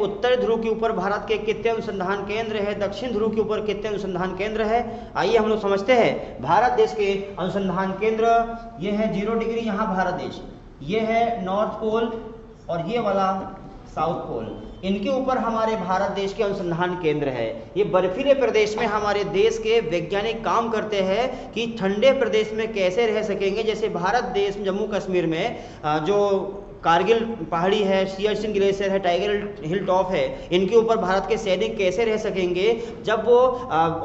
उत्तर ध्रुव के ऊपर भारत के कितने अनुसंधान केंद्र है, दक्षिण ध्रुव के ऊपर कितने अनुसंधान केंद्र है? आइए हम लोग समझते हैं। भारत देश के अनुसंधान केंद्र ये है 0 डिग्री, यहाँ भारत देश, ये है नॉर्थ पोल और ये वाला साउथ पोल। इनके ऊपर हमारे भारत देश के अनुसंधान केंद्र है। ये बर्फीले प्रदेश में हमारे देश के वैज्ञानिक काम करते हैं कि ठंडे प्रदेश में कैसे रह सकेंगे। जैसे भारत देश जम्मू कश्मीर में जो कारगिल पहाड़ी है, सियाचिन ग्लेशियर है, टाइगर हिल टॉप है, इनके ऊपर भारत के सैनिक कैसे रह सकेंगे। जब वो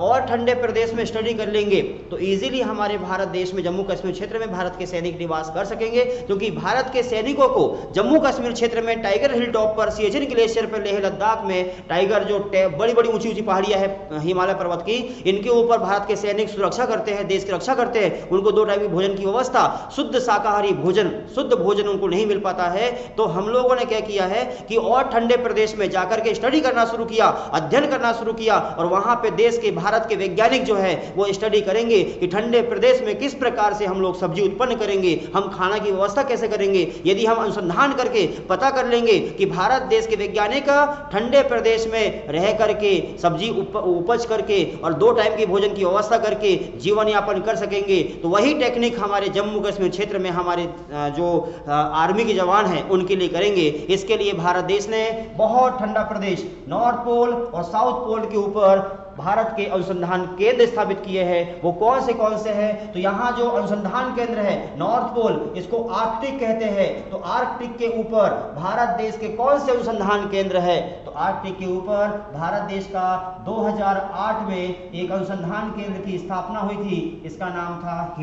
और ठंडे प्रदेश में स्टडी कर लेंगे तो इजीली हमारे भारत देश में जम्मू कश्मीर क्षेत्र में भारत के सैनिक निवास कर सकेंगे, क्योंकि भारत के सैनिकों को जम्मू कश्मीर क्षेत्र में टाइगर हिल टॉप पर, सियाचिन ग्लेशियर पर, लेह लद्दाख में टाइगर जो बड़ी बड़ी ऊंची ऊंची पहाड़ियां हैं हिमालय पर्वत की, इनके ऊपर भारत के सैनिक सुरक्षा करते हैं, देश की रक्षा करते हैं। उनको 2 टाइम की भोजन की व्यवस्था, शुद्ध शाकाहारी भोजन, शुद्ध भोजन उनको नहीं मिल पाता है। तो हम लोगों ने क्या किया है कि और ठंडे प्रदेश में जाकर के स्टडी करना शुरू किया, अध्ययन करना शुरू किया, और वहां पे देश के, भारत के वैज्ञानिक जो है वो स्टडी करेंगे कि ठंडे प्रदेश में किस प्रकार से हम लोग सब्जी उत्पन्न करेंगे, हम खाना की व्यवस्था कैसे करेंगे। यदि हम अनुसंधान करके पता कर लेंगे कि भारत देश के वैज्ञानिक ठंडे प्रदेश में रह करके सब्जी उपज करके और 2 टाइम की भोजन की व्यवस्था करके जीवन यापन कर सकेंगे, तो वही टेक्निक हमारे जम्मू कश्मीर क्षेत्र में हमारे जो आर्मी के जवान हैं उनके लिए करेंगे। इसके लिए भारत देश ने बहुत ठंडा प्रदेश नॉर्थ पोल और साउथ पोल के ऊपर भारत के अनुसंधान केंद्र स्थापित किए हैं। वो कौन से हैं? तो यहाँ जो अनुसंधान केंद्र है नॉर्थ पोल, इसको आर्कटिक कहते हैं। तो आर्कटिक के ऊपर भारत देश के कौन से अनुसंधान केंद्र है? तो आर्कटिक के ऊपर भारत देश का 2008 में एक अनुसंधान केंद्र की स्थापना हुई थी। इसका नाम था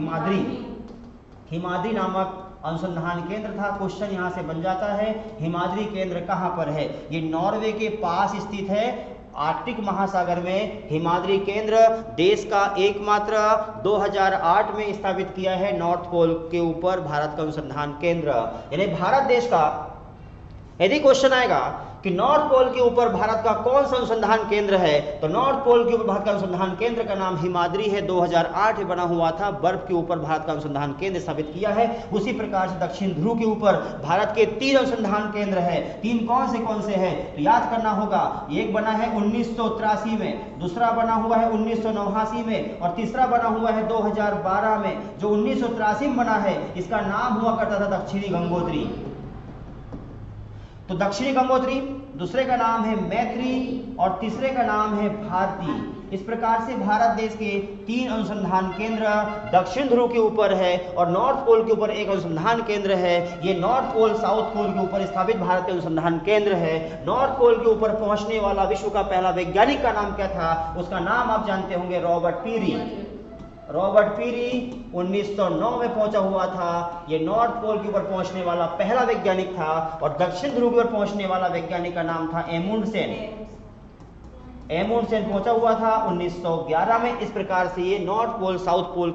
हिमाद्री नामक अनुसंधान केंद्र था। क्वेश्चन यहां से बन जाता है, हिमाद्री केंद्र कहां पर है? ये नॉर्वे के पास स्थित है, आर्कटिक महासागर में। हिमाद्री केंद्र देश का एकमात्र 2008 में स्थापित किया है नॉर्थ पोल के ऊपर भारत का अनुसंधान केंद्र। यानी भारत देश का यदि क्वेश्चन आएगा कि नॉर्थ पोल के ऊपर भारत का कौन सा अनुसंधान केंद्र है, तो नॉर्थ पोल के ऊपर भारत का अनुसंधान केंद्र का नाम हिमाद्री है। 2008 में बना हुआ था, बर्फ के ऊपर भारत का अनुसंधान केंद्र स्थापित किया है। उसी प्रकार से दक्षिण ध्रुव के ऊपर भारत के 3 अनुसंधान केंद्र है। 3 कौन से हैं? तो याद करना होगा, एक बना है 1983 में, दूसरा बना हुआ है 1989 में, और तीसरा बना हुआ है 2012 में। जो 1983 में बना है इसका नाम हुआ करता था दक्षिणी गंगोत्री। तो दक्षिणी गंगोत्री, दूसरे का नाम है मैत्री और तीसरे का नाम है भारती। इस प्रकार से भारत देश के 3 अनुसंधान केंद्र दक्षिण ध्रुव के ऊपर है और नॉर्थ पोल के ऊपर एक अनुसंधान केंद्र है। ये नॉर्थ पोल साउथ पोल के ऊपर स्थापित भारत के अनुसंधान केंद्र है। नॉर्थ पोल के ऊपर पहुंचने वाला विश्व का पहला वैज्ञानिक का नाम क्या था? उसका नाम आप जानते होंगे, रॉबर्ट पीरी 1909 में पहुंचा हुआ था। ये नॉर्थ पोल के ऊपर पहुंचने वाला पहला वैज्ञानिक था। और दक्षिण ध्रुव पर पहुंचने वाला वैज्ञानिक का नाम था एमुंडसेन पहुंचा हुआ था 1911 में। इस प्रकार से ये नॉर्थ पोल साउथ पोल